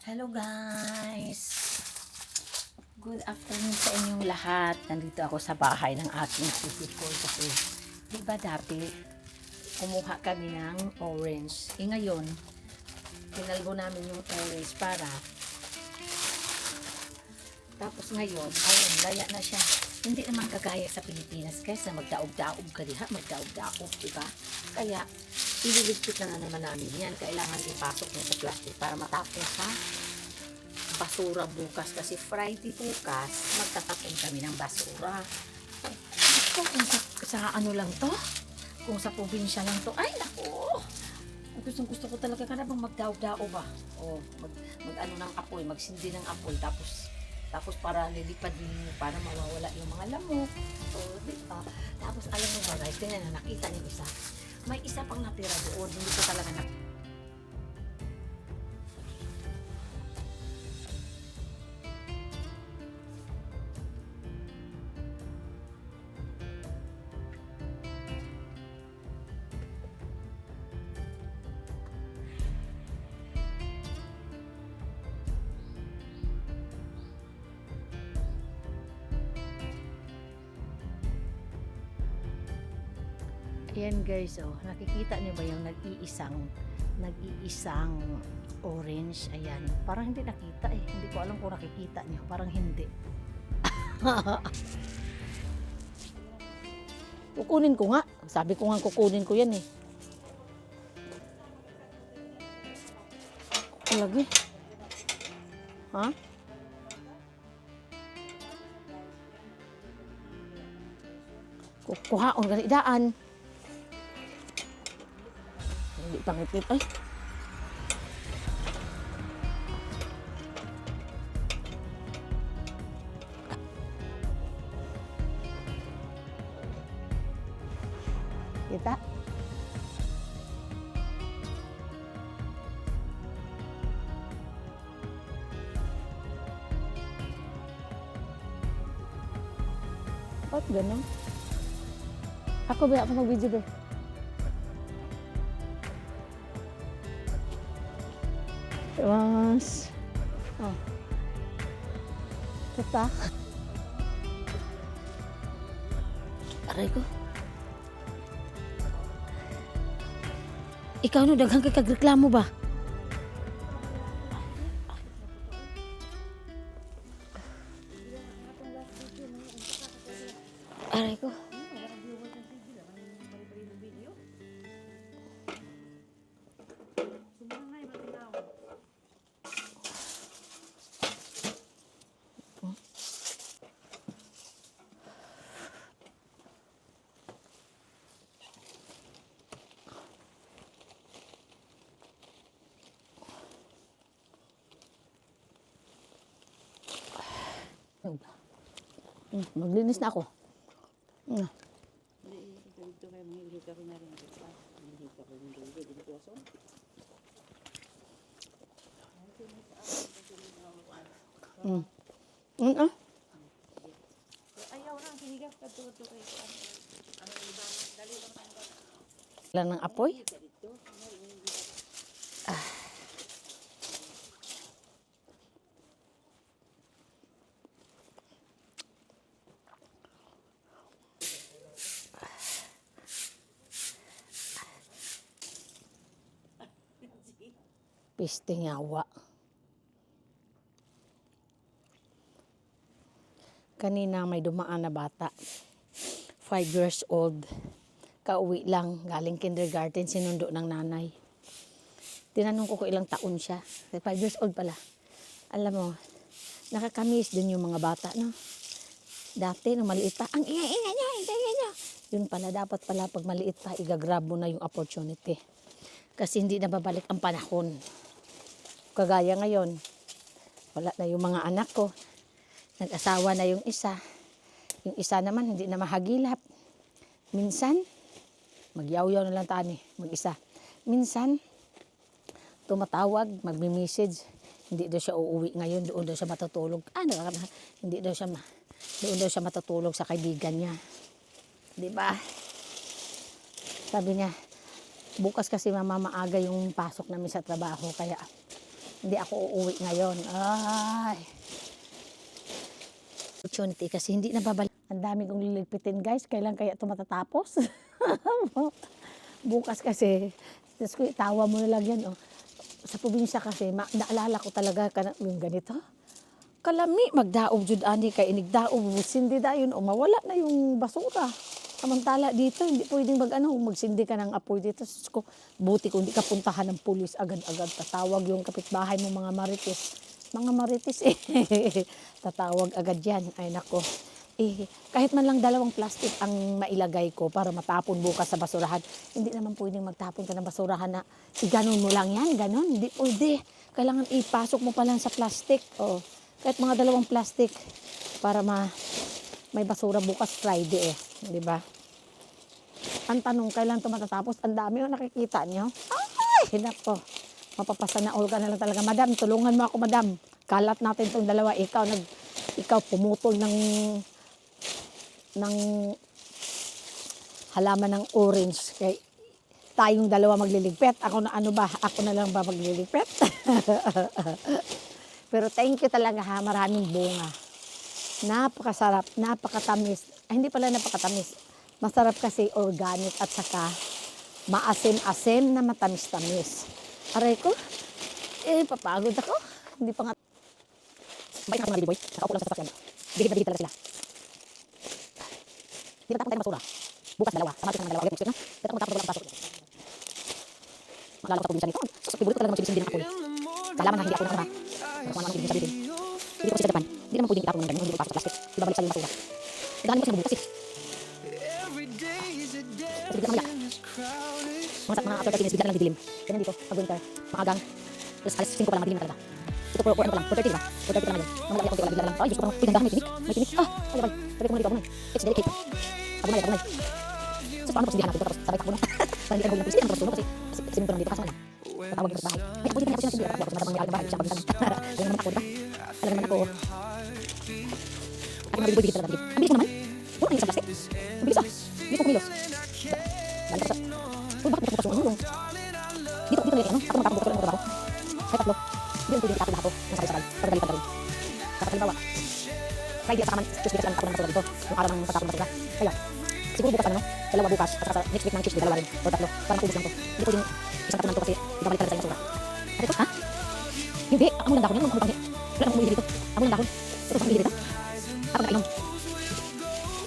Hello guys! Good afternoon sa inyong lahat. Nandito ako sa bahay ng aking sisipol kasi diba dati kumuha kami ng orange. Ngayon, pinalbo namin yung orange para tapos ngayon, ayun, laya na siya. Hindi naman kagaya sa Pilipinas kaysa magdaog-daog ka diha, magdaog-daog, diba? Kaya, ililigpit na naman namin yan. Kailangan ipasok niya sa plastic para matapos sa basura bukas. Kasi Friday bukas, magtatapon kami ng basura. Ito, kung sa ano lang to, kung sa probinsya lang to, ay naku! Gusto ko talaga ka na bang magdaog-daog ba? O, mag ano ng apoy, magsindi ng apoy, tapos para lilipad din para mawawala yung mga lamok. So, diba? Tapos alam mo ba guys, tingnan na nakita niyo isa. May isa pang natira doon, hindi ko talaga Ayan guys, oh, nakikita niyo ba yung nag-iisang orange? Ayan, parang hindi nakita eh. Hindi ko alam kung nakikita niyo, parang hindi. Kukunin ko nga. Sabi ko nga kukunin ko yan eh. Lagi. Ha? Kukuhaon ganit daan. Hindi pangitip ay. Kita. Ba't ganun? Ako ba ako mag-video ba? Mas. Oh. Kita. Aray ko. Ikaw no, daghang kay kagreklamo ba? Aray ko. Maglinis na ako. Wala ng apoy. Piste ngawa. Kanina may dumaan na bata. 5 years old. Kauwi lang. Galing kindergarten. Sinundo ng nanay. Tinanong ko kung ilang taon siya. 5 years old pala. Alam mo, nakakamiss din yung mga bata, no? Dati, nung maliit pa, ang ingay-ingay niya, ingay niya. Yun pala, dapat pala pag maliit pa, igagrab mo na yung opportunity. Kasi hindi na babalik ang panahon. Kagaya ngayon, wala na yung mga anak ko. Nag-asawa na yung isa. Yung isa naman, hindi na mahagilap. Minsan, magyaw-yaw na lang tani, mag-isa. Minsan, tumatawag, magme-message. Hindi daw siya uuwi ngayon, doon daw siya matutulog. Hindi daw siya, doon daw siya matutulog sa kaibigan niya. Diba? Sabi niya, bukas kasi mama maaga yung pasok namin sa trabaho, kaya Hindi ako uuwi ngayon. Ay. Opportunity kasi hindi nababalik. Ang dami kong liligpitin guys. Kailan kaya ito matatapos? Bukas kasi. Tapos ko itawa mo na lang yan. Oh. Sa probinsya kasi, naalala ko talaga yung ganito. Kalami, magdaob jud ani kay inigdaob. Sindi dayon o mawala na yung basura. Samantala dito, hindi pwedeng magsindi ka ng apoy dito. Sus ko, buti kung hindi ka puntahan ng pulis agad-agad. Tatawag yung kapitbahay mo mga marites. Mga marites eh. Tatawag agad yan. Ay nako. Kahit man lang 2 plastic ang mailagay ko para matapon bukas sa basurahan. Hindi naman pwedeng magtapon ka ng basurahan na iganon mo lang yan. Ganon. Hindi pwede. Kailangan ipasok mo pa lang sa plastic. Oh. Kahit mga 2 plastic para may basura bukas Friday eh. Di ba? Ang tanong, kailan ito matatapos? Ang dami yung nakikita niyo. Ay, nako. Mapapasa na all ka na lang talaga. Madam, tulungan mo ako, madam. Kalat natin itong 2. Ikaw pumutol ng halaman ng orange. Kaya tayong 2 magliligpit. Ako na lang ba magliligpit? Pero thank you talaga ha. Maraming bunga. Napakasarap, napakatamis. Ay, hindi pala napakatamis. Masarap kasi organic at saka maasim-asim na matamis-tamis. Aray ko, papagod ako. Hindi pa nga. Bait na ako mga baby boy. Nakaupo lang sa sasakyan. Bigid na bigid talaga sila. Hindi na tapon tayo ng basura. Bukas 2. Samatin ng 2. Agad na. Pero kung tapon wala pasok. Maglalo sa probinsya nito. Favorite ko talaga magsisindi ng apoy. Kalaman na hindi ako nakama. Pero kung ano hindi sabihin. Hindi ko kasi sa Japan. Hindi naman pwedeng itapon ng ganyan. Hindi ko pasok sa plastic. Ibabalik sa yung basura. Dahil mo kasi nabubukas eh. Kasi bigla mamaya. Mga after 30 minutes, bigla na lang didilim. Ganyan dito, pag winter, pangagang. Tapos alas 5 pa lang madilim talaga. Ito po, ano pa lang, 4:30 diba? 4:30 pa lang yun. Mamaya konti, bigla na lang. Ay, Diyos ko, uy, ganda, may tinik. May tinik. Ay, labay. Sabi ko muna dito, abunay. It's delicate. Abunay. So, paano pagsindihan natin ito? Tapos sabay takbo na. Para hindi ka nahulog ng pulis. Hindi ka nagpasunog kasi sinundo lang dito. Kaso nga lang. Tatawag yung bahay. Ay, pwede na ako sinasindi. Ako sa matamang may bahay. Siya pagbitan. Ganyan naman ako, diba? Alam naman ako. Ako nabiboy bigit talaga. Ang bilis mo naman. Puro na yung isang plastic. Ang bilis ah. Bilis mo kumilos. Balik ka sa... Uy, bakit mo kapasok ang hulong? Dito na ano? Ako magkakabukas ko lang ng trabaho. Ay, 3. Hindi ang pwede itapon lahat ko. Nang sabay-sabay. Pagdalitan rin. Dapat halimbawa. Friday at saka man, Tuesday kasi lang ako ng basura dito. Yung araw ng pagtapon ng basura. Kaya, siguro bukas 2 bukas. At saka sa next week ng Tuesday, 2 rin. O 3. Para makubos lang to. Hindi pwedeng isang tapunan to kasi ibabalik talaga sa yung basura. Ano ito? Ha? Hindi. Ang mulang dahon yan. Wala nang humili dito. Ang mulang dahon. Ito pang humili dito. Ako nagainom.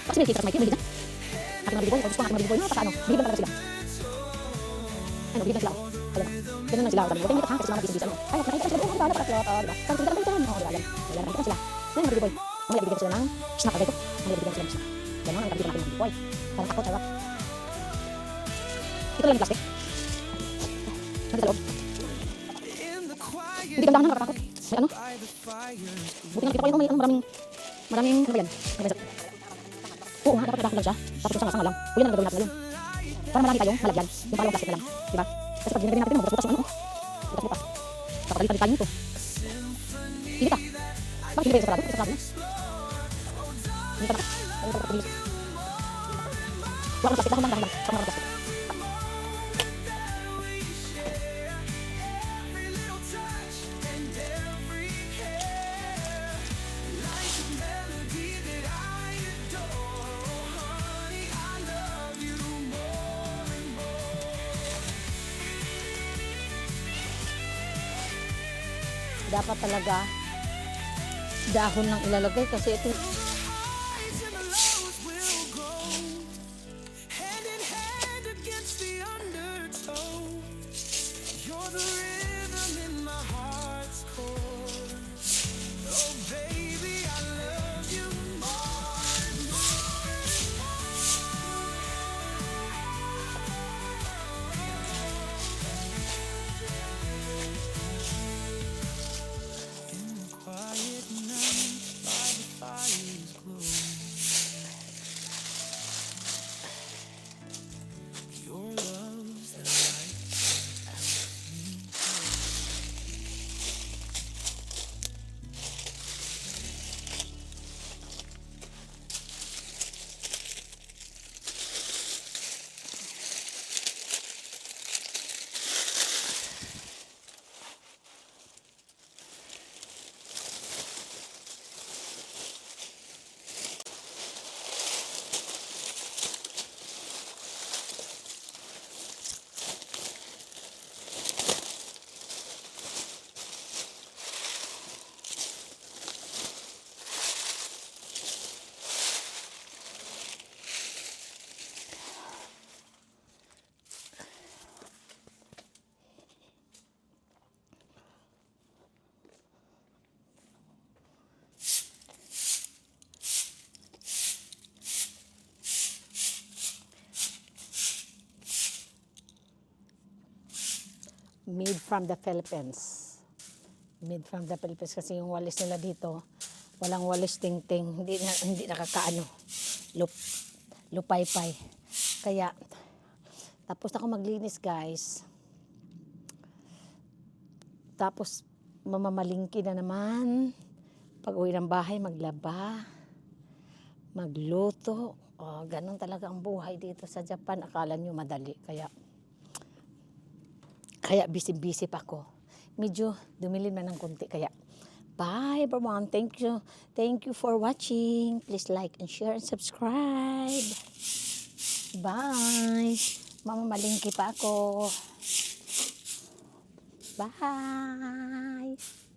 Kasi may kita sa may humili dyan. Aking mga bibiboy. O gusto ko ang aking mga bibiboy. No, paano? Bigyan lang talaga sila. Ano, bigyan lang sila. Ayan. Ganun lang sila. Sabi ko, tingin ka kasi mga bisibisa. Ay, nakita sila doon. Ang bahala para sila. Diba? Sabi ko, nakita mo. Diba? Ayan. Nakita sila. Yan, mga bibiboy. Mamaya bigyan sila ng snack agad ko. Mamaya bigyan sila ng snack. Ganun ang kapito natin mga bibiboy. Parang ako, sarap. Ito lang yung plastic. Nandito sa loob. Hindi ganda ka na nakatakot. May ano? Buti nakita ko yun. May maraming ano ba yan? Oo nga, dapat nadahon lang siya. Tapos yung sanga lang. O yan ang gagawin natin ngayon. Para marami tayong malagyan. Yung parang plastic na lang. Diba? Kasi pag ginagawin natin, bukas-bukas yung ano. Bukas-bukas. Kapag tayo nito. Hindi ka. Bakit hindi ba yung sarado? Sarado na. Hindi ka na. Ano ka pag-bilis? Wala kang plastic. Dahon lang. Saka mga plastic. Dapat talaga dahon lang ilalagay kasi ito Made from the Philippines. Made from the Philippines kasi yung walis nila dito, walang walis ting-ting, hindi nakakaano, lupay-pay. Kaya, tapos ako maglinis guys. Tapos, mamamalingki na naman. Pag uwi ng bahay, maglaba, magluto. Oh, ganun talaga ang buhay dito sa Japan. Akala nyo madali. Kaya busy-busy pa ako. Medyo dumilim na ng konti. Kaya, bye everyone. Thank you. Thank you for watching. Please like and share and subscribe. Bye. Mamamalingki pa ako. Bye.